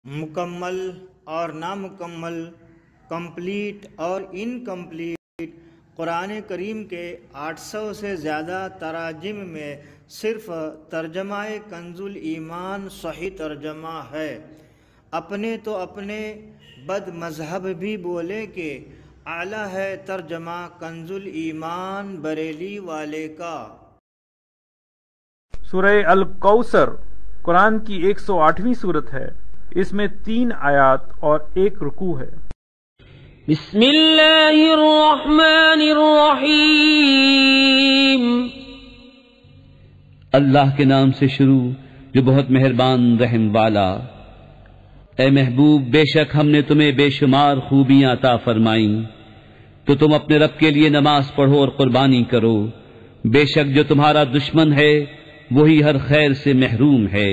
مکمل اور نامکمل، کمپلیٹ اور انکمپلیٹ، قرآن کریم کے 800 سے زیادہ تراجم میں صرف ترجمہ کنز الایمان صحیح ترجمہ ہے۔ اپنے تو اپنے بد مذہب بھی بولے کہ اعلیٰ ہے ترجمہ کنز الایمان بریلی والے کا۔ سورہ الکوثر قرآن کی 108ویں سورت ہے۔ اس میں 3 آیات اور 1 رکوع ہے۔ بسم اللہ الرحمن الرحیم۔ اللہ کے نام سے شروع جو بہت مہربان رحم والا۔ اے محبوب، بے شک ہم نے تمہیں بے شمار خوبیاں عطا فرمائیں، تو تم اپنے رب کے لیے نماز پڑھو اور قربانی کرو۔ بے شک جو تمہارا دشمن ہے وہی ہر خیر سے محروم ہے۔